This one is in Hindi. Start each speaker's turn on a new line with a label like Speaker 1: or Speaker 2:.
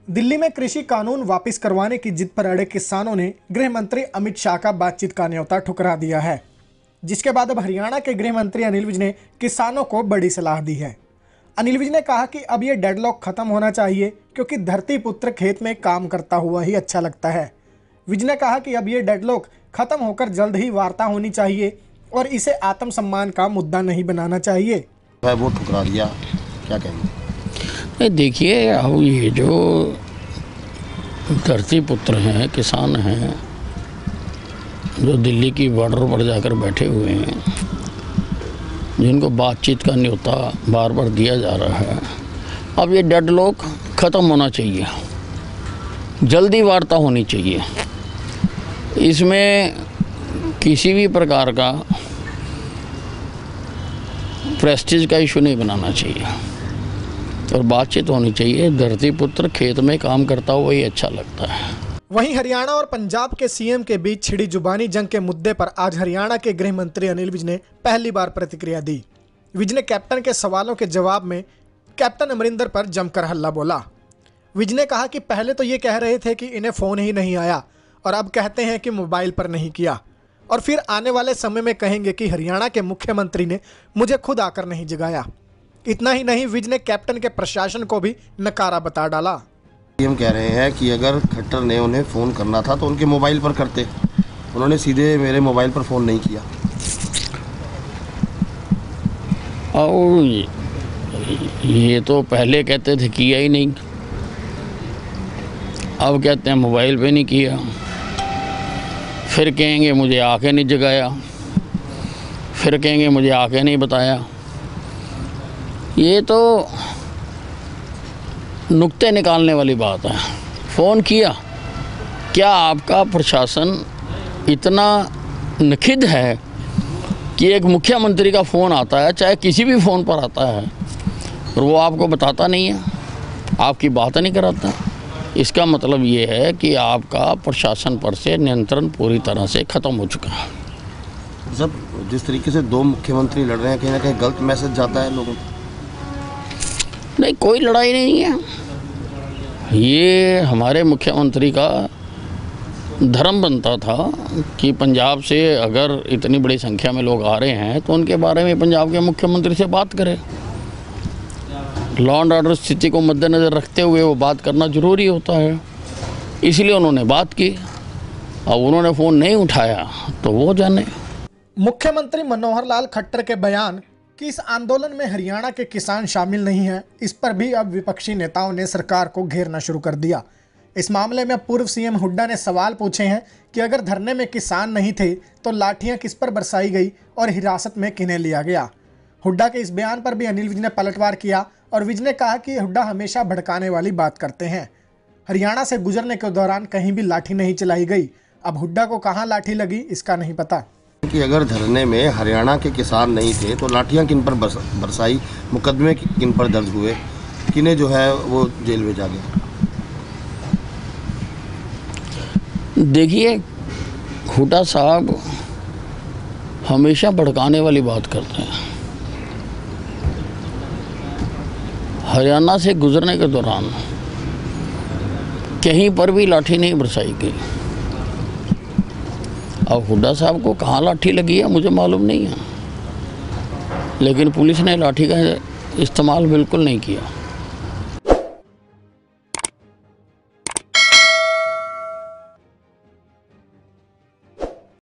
Speaker 1: दिल्ली में कृषि कानून वापस करवाने की जिद पर अड़े किसानों ने गृह मंत्री अमित शाह का बातचीत का न्योता ठुकरा दिया है, जिसके बाद अब हरियाणा के गृह मंत्री अनिल विज ने किसानों को बड़ी सलाह दी है। अनिल विज ने कहा कि अब ये डेडलॉक खत्म होना चाहिए क्योंकि धरती पुत्र खेत में काम करता हुआ ही अच्छा लगता है। विज ने कहा कि अब ये डेडलॉक खत्म होकर जल्द ही वार्ता होनी चाहिए और इसे आत्मसम्मान का मुद्दा नहीं बनाना चाहिए।
Speaker 2: वो ठुकरा दिया, क्या कहेंगे?
Speaker 3: देखिए, अब ये जो धरती पुत्र हैं, किसान हैं, जो दिल्ली की बॉर्डर पर जाकर बैठे हुए हैं, जिनको बातचीत का न्योता बार बार दिया जा रहा है, अब ये डेडलॉक ख़त्म होना चाहिए, जल्दी वार्ता होनी चाहिए। इसमें किसी भी प्रकार का प्रेस्टीज का इशू नहीं बनाना चाहिए और बातचीत होनी चाहिए। धरती पुत्र खेत में काम करता हुआ ही अच्छा लगता है।
Speaker 1: वहीं हरियाणा और पंजाब के सीएम के बीच छिड़ी जुबानी जंग के मुद्दे पर आज हरियाणा के गृह मंत्री अनिल विज ने पहली बार प्रतिक्रिया दी। विज ने कैप्टन के सवालों के जवाब में कैप्टन अमरिंदर पर जमकर हल्ला बोला। विज ने कहा कि पहले तो ये कह रहे थे कि इन्हें फ़ोन ही नहीं आया और अब कहते हैं कि मोबाइल पर नहीं किया और फिर आने वाले समय में कहेंगे कि हरियाणा के मुख्यमंत्री ने मुझे खुद आकर नहीं जगाया। इतना ही नहीं, विज ने कैप्टन के प्रशासन को भी नकारा बता डाला।
Speaker 2: हम कह रहे हैं कि अगर खट्टर ने उन्हें फ़ोन करना था तो उनके मोबाइल पर करते, उन्होंने सीधे मेरे मोबाइल पर फ़ोन नहीं किया।
Speaker 3: और ये तो पहले कहते थे किया ही नहीं, अब कहते हैं मोबाइल पे नहीं किया, फिर कहेंगे मुझे आके नहीं जगाया, फिर कहेंगे मुझे आके नहीं बताया। ये तो नुक्ते निकालने वाली बात है। फ़ोन किया, क्या आपका प्रशासन इतना नखिद है कि एक मुख्यमंत्री का फ़ोन आता है, चाहे किसी भी फ़ोन पर आता है, और वो आपको बताता नहीं है, आपकी बात नहीं कराता? इसका मतलब ये है कि आपका प्रशासन पर से नियंत्रण पूरी तरह से ख़त्म हो चुका है।
Speaker 2: सब जिस तरीके से दो मुख्यमंत्री लड़ रहे हैं, कहीं ना कहीं गलत मैसेज जाता है लोगों को।
Speaker 3: नहीं, कोई लड़ाई नहीं है। ये हमारे मुख्यमंत्री का धर्म बनता था कि पंजाब से अगर इतनी बड़ी संख्या में लोग आ रहे हैं तो उनके बारे में पंजाब के मुख्यमंत्री से बात करें। लॉ एंड ऑर्डर स्थिति को मद्देनज़र रखते हुए वो बात करना ज़रूरी होता है, इसलिए उन्होंने बात की। अब उन्होंने फ़ोन नहीं उठाया तो वो जाने।
Speaker 1: मुख्यमंत्री मनोहर लाल खट्टर के बयान कि इस आंदोलन में हरियाणा के किसान शामिल नहीं हैं, इस पर भी अब विपक्षी नेताओं ने सरकार को घेरना शुरू कर दिया। इस मामले में पूर्व सीएम हुड्डा ने सवाल पूछे हैं कि अगर धरने में किसान नहीं थे तो लाठियां किस पर बरसाई गई और हिरासत में किन्हें लिया गया। हुड्डा के इस बयान पर भी अनिल विज ने पलटवार किया और विज ने कहा कि हुड्डा हमेशा भड़काने वाली बात करते हैं। हरियाणा से गुजरने के दौरान कहीं भी लाठी नहीं चलाई गई। अब हुड्डा को कहाँ लाठी लगी इसका नहीं पता।
Speaker 2: कि अगर धरने में हरियाणा के किसान नहीं थे तो लाठियां किन पर बरसाई, मुकदमे किन पर दर्ज हुए, किन्हें जो है वो जेल में जा गए?
Speaker 3: देखिए, हुड्डा साहब हमेशा भड़काने वाली बात करते हैं। हरियाणा से गुजरने के दौरान कहीं पर भी लाठी नहीं बरसाई गई। अब हुड्डा साहब को कहाँ लाठी लगी है मुझे मालूम नहीं है, लेकिन पुलिस ने लाठी का इस्तेमाल बिल्कुल नहीं किया।